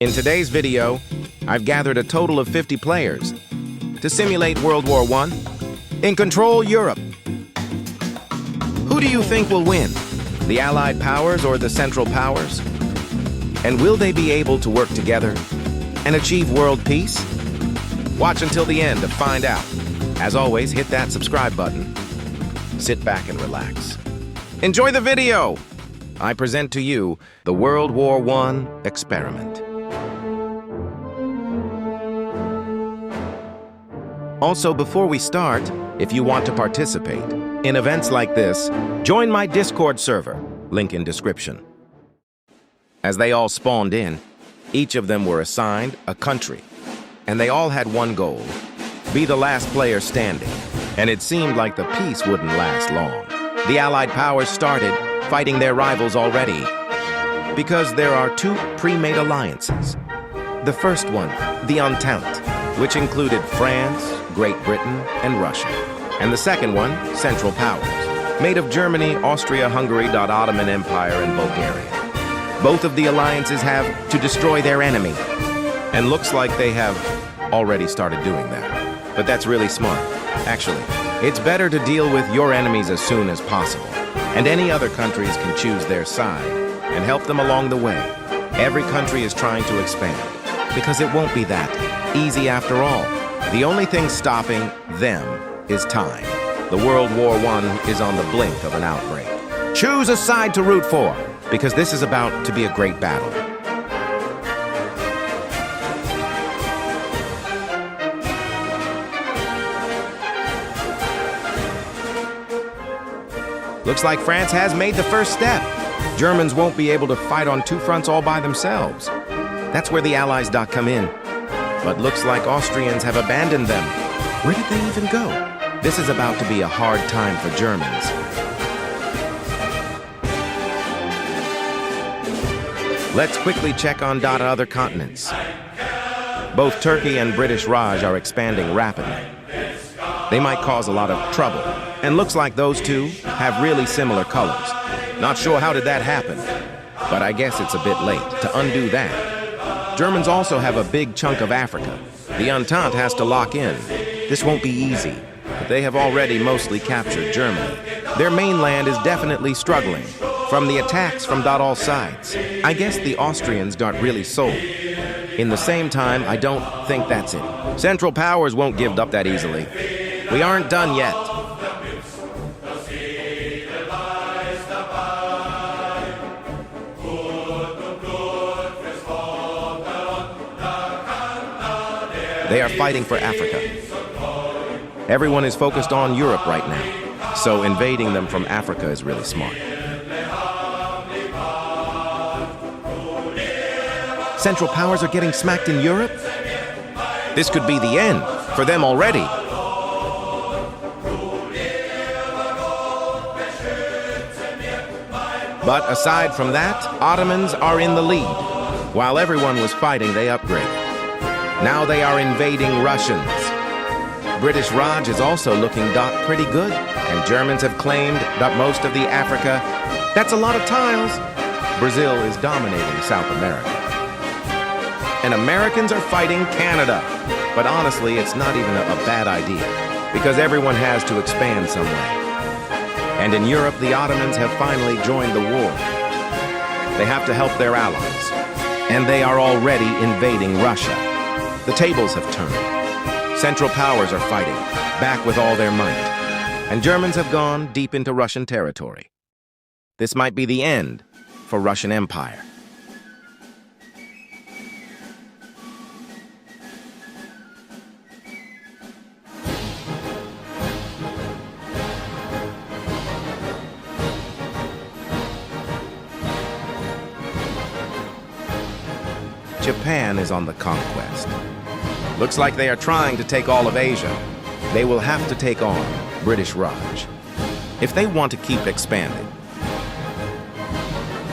In today's video, I've gathered a total of 50 players to simulate World War I in Control Europe. Who do you think will win? The Allied powers or the Central Powers? And will they be able to work together and achieve world peace? Watch until the end to find out. As always, hit that subscribe button. Sit back and relax. Enjoy the video! I present to you the World War I experiment. Also, before we start, if you want to participate in events like this, join my Discord server, link in description. As they all spawned in, each of them were assigned a country, and they all had one goal: be the last player standing. And it seemed like the peace wouldn't last long. The Allied powers started fighting their rivals already, because there are two pre-made alliances. The first one, the Entente, which included France, Great Britain, and Russia. And the second one, Central Powers, made of Germany, Austria, Hungary, Ottoman Empire, and Bulgaria. Both of the alliances have to destroy their enemy, and looks like they have already started doing that. But that's really smart. Actually, it's better to deal with your enemies as soon as possible, and any other countries can choose their side and help them along the way. Every country is trying to expand, because it won't be that easy after all. The only thing stopping them is time. The World War I is on the blink of an outbreak. Choose a side to root for, because this is about to be a great battle. Looks like France has made the first step. Germans won't be able to fight on two fronts all by themselves. That's where the Allies come in. But looks like Austrians have abandoned them. Where did they even go? This is about to be a hard time for Germans. Let's quickly check on other continents. Both Turkey and British Raj are expanding rapidly. They might cause a lot of trouble. And looks like those two have really similar colors. Not sure how did that happen, but I guess it's a bit late to undo that. Germans also have a big chunk of Africa. The Entente has to lock in. This won't be easy, but they have already mostly captured Germany. Their mainland is definitely struggling from the attacks from all sides. I guess the Austrians got really sold. In the same time, I don't think that's it. Central Powers won't give up that easily. We aren't done yet. They are fighting for Africa. Everyone is focused on Europe right now, so invading them from Africa is really smart. Central Powers are getting smacked in Europe? This could be the end for them already. But aside from that, Ottomans are in the lead. While everyone was fighting, they upgraded. Now they are invading Russians. British Raj is also looking pretty good, and Germans have claimed most of the Africa. That's a lot of tiles. Brazil is dominating South America. And Americans are fighting Canada. But honestly, it's not even a bad idea, because everyone has to expand some way. And in Europe, the Ottomans have finally joined the war. They have to help their allies, and they are already invading Russia. The tables have turned. Central Powers are fighting, back with all their might. And Germans have gone deep into Russian territory. This might be the end for Russian Empire. Japan is on the conquest. Looks like they are trying to take all of Asia. They will have to take on British Raj if they want to keep expanding.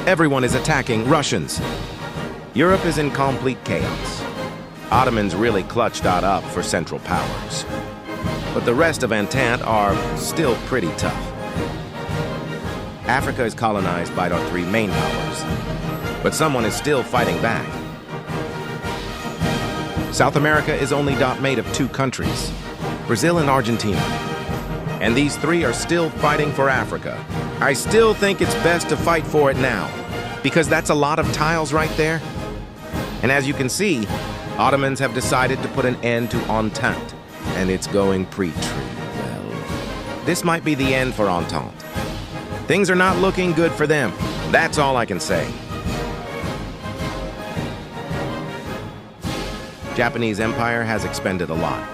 Everyone is attacking Russians. Europe is in complete chaos. Ottomans really clutched up for Central Powers. But the rest of Entente are still pretty tough. Africa is colonized by our three main powers, but someone is still fighting back. South America is only made of two countries, Brazil and Argentina. And these three are still fighting for Africa. I still think it's best to fight for it now, because that's a lot of tiles right there. And as you can see, Ottomans have decided to put an end to Entente, and it's going pretty well. This might be the end for Entente. Things are not looking good for them. That's all I can say. Japanese Empire has expended a lot.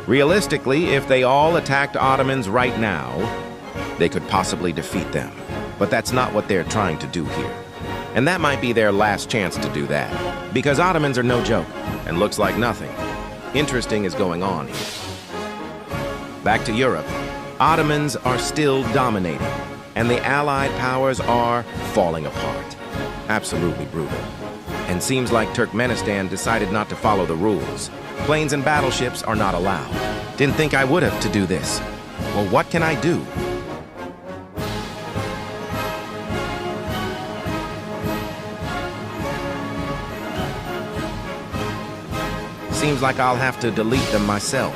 Realistically, if they all attacked Ottomans right now, they could possibly defeat them. But that's not what they're trying to do here. And that might be their last chance to do that, because Ottomans are no joke, and looks like nothing interesting is going on here. Back to Europe, Ottomans are still dominating, and the Allied powers are falling apart. Absolutely brutal. And seems like Turkmenistan decided not to follow the rules. Planes and battleships are not allowed. Didn't think I would have to do this. Well, what can I do? Seems like I'll have to delete them myself.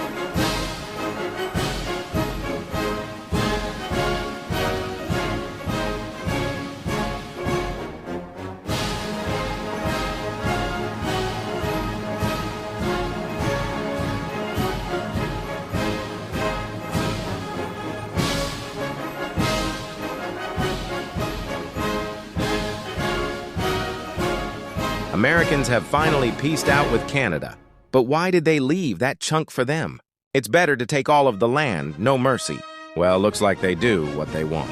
Americans have finally peaced out with Canada. But why did they leave that chunk for them? It's better to take all of the land, no mercy. Well, looks like they do what they want.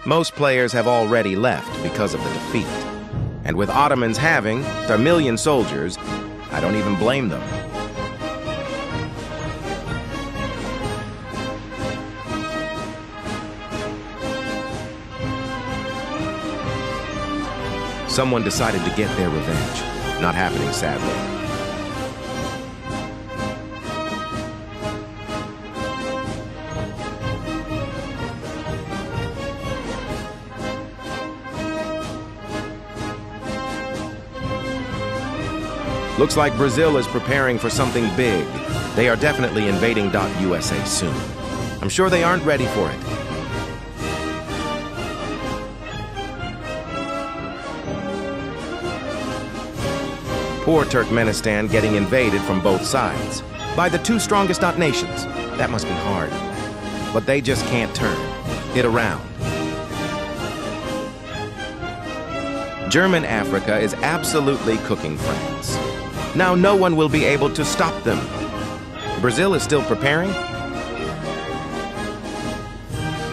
Most players have already left because of the defeat. And with Ottomans having a million soldiers, I don't even blame them. Someone decided to get their revenge. Not happening, sadly. Looks like Brazil is preparing for something big. They are definitely invading .USA soon. I'm sure they aren't ready for it. Poor Turkmenistan getting invaded from both sides by the two strongest nations. That must be hard. But they just can't turn it around. German Africa is absolutely cooking France. Now no one will be able to stop them. Brazil is still preparing.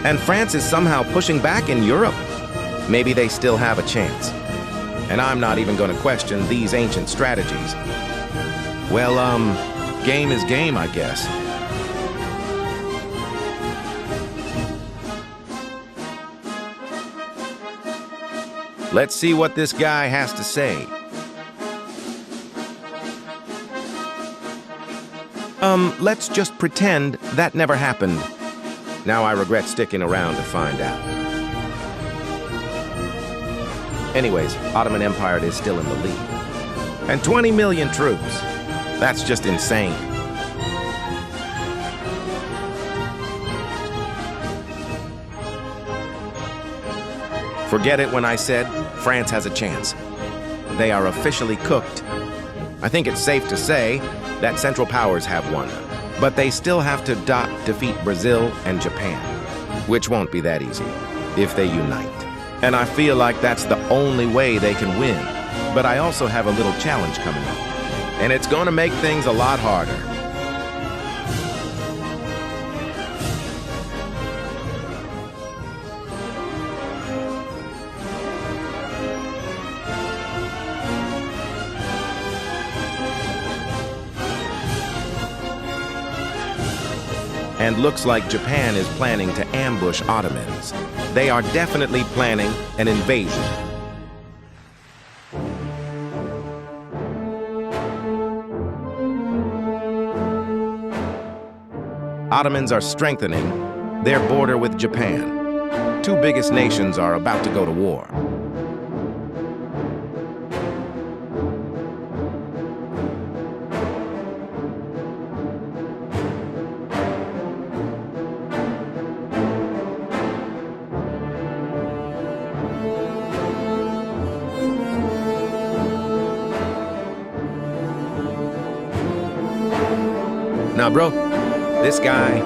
And France is somehow pushing back in Europe. Maybe they still have a chance. And I'm not even going to question these ancient strategies. Well, game is game, I guess. Let's see what this guy has to say. Let's just pretend that never happened. Now I regret sticking around to find out. Anyways, Ottoman Empire is still in the lead. And 20 million troops. That's just insane. Forget it when I said France has a chance. They are officially cooked. I think it's safe to say that Central Powers have won. But they still have to defeat Brazil and Japan, which won't be that easy if they unite. And I feel like that's the only way they can win. But I also have a little challenge coming up. And it's going to make things a lot harder. And looks like Japan is planning to ambush Ottomans. They are definitely planning an invasion. Ottomans are strengthening their border with Japan. Two biggest nations are about to go to war. Now, bro, this guy...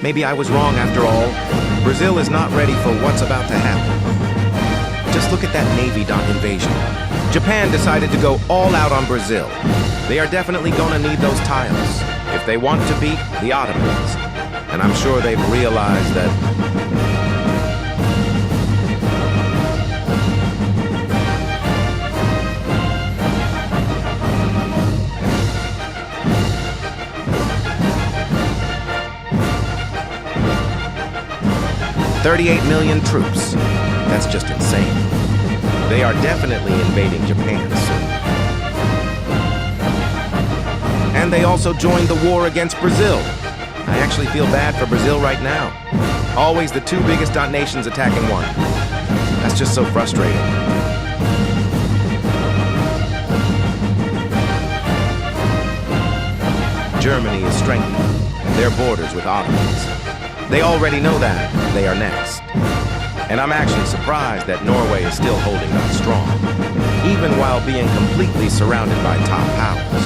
Maybe I was wrong after all. Brazil is not ready for what's about to happen. Just look at that Navy dock invasion. Japan decided to go all out on Brazil. They are definitely gonna need those tiles if they want to beat the Ottomans. And I'm sure they've realized that... $38 million troops. That's just insane. They are definitely invading Japan soon. And they also joined the war against Brazil. I actually feel bad for Brazil right now. Always the two biggest nations attacking one. That's just so frustrating. Germany is strengthening their borders with Ottomans. They already know that they are next. And I'm actually surprised that Norway is still holding on strong, even while being completely surrounded by top powers.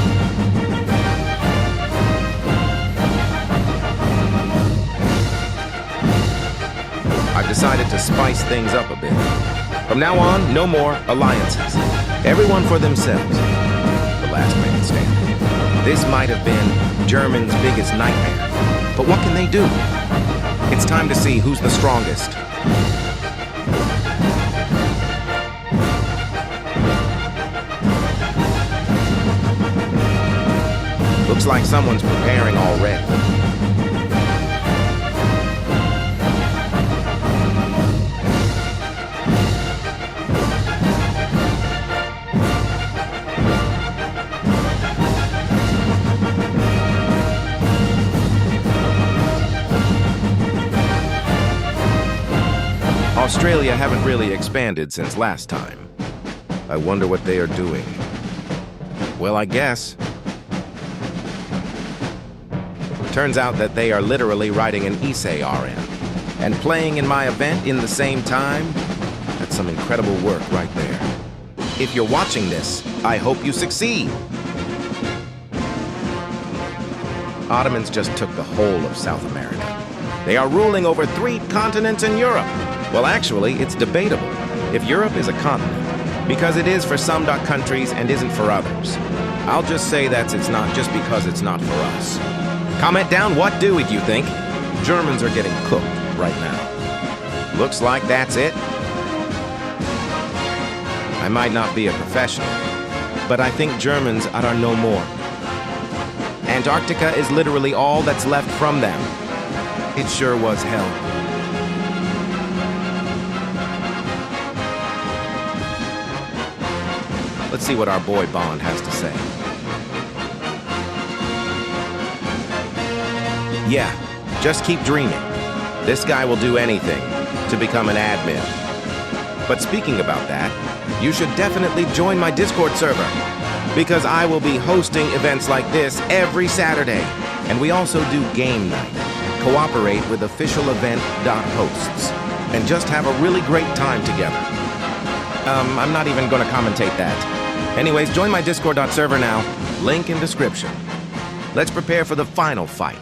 I've decided to spice things up a bit. From now on, no more alliances. Everyone for themselves. The last man standing. This might have been Germany's biggest nightmare. But what can they do? It's time to see who's the strongest. Looks like someone's preparing already. Australia haven't really expanded since last time. I wonder what they are doing. Well, I guess. Turns out that they are literally writing an essay RN and playing in my event in the same time. That's some incredible work right there. If you're watching this, I hope you succeed. Ottomans just took the whole of South America. They are ruling over 3 continents in Europe. Well, actually, it's debatable if Europe is a continent, because it is for some countries and isn't for others. I'll just say that it's not just because it's not for us. Comment down what do you think. Germans are getting cooked right now. Looks like that's it. I might not be a professional, but I think Germans are no more. Antarctica is literally all that's left from them. It sure was hell. Let's see what our boy Bond has to say. Yeah, just keep dreaming. This guy will do anything to become an admin. But speaking about that, you should definitely join my Discord server, because I will be hosting events like this every Saturday. And we also do game night. Cooperate with official event.hosts and just have a really great time together. I'm not even going to commentate that. Anyways, join my Discord server now. Link in description. Let's prepare for the final fight.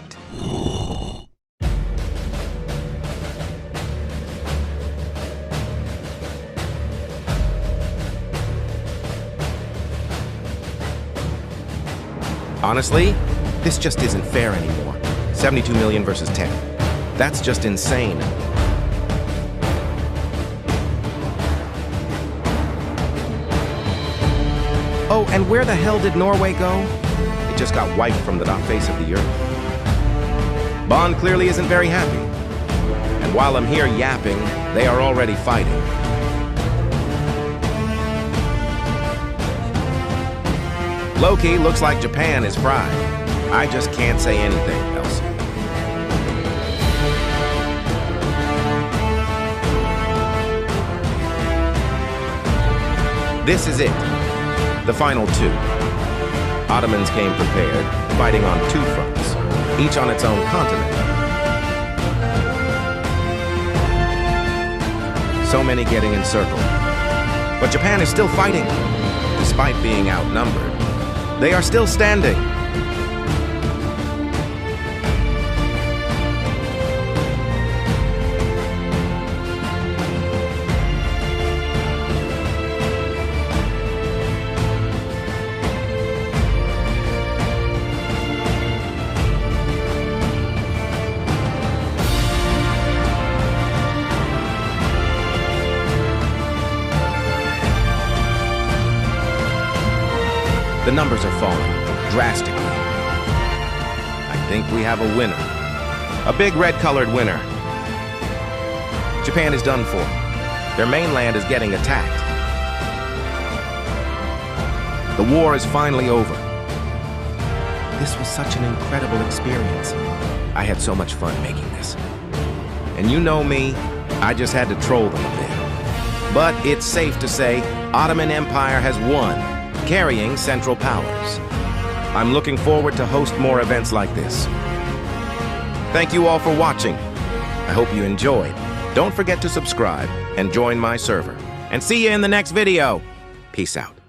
Honestly, this just isn't fair anymore. 72 million versus 10. That's just insane. Oh, and where the hell did Norway go? It just got wiped from the face of the earth. Bond clearly isn't very happy. And while I'm here yapping, they are already fighting. Low-key, looks like Japan is fried. I just can't say anything else. This is it. The final 2. Ottomans came prepared, fighting on 2 fronts, each on its own continent. So many getting encircled. But Japan is still fighting. Despite being outnumbered, they are still standing. The numbers are falling drastically. I think we have a winner. A big red-colored winner. Japan is done for. Their mainland is getting attacked. The war is finally over. This was such an incredible experience. I had so much fun making this. And you know me, I just had to troll them a bit. But it's safe to say Ottoman Empire has won, carrying Central Powers. I'm looking forward to host more events like this. Thank you all for watching. I hope you enjoyed. Don't forget to subscribe and join my server. And see you in the next video. Peace out.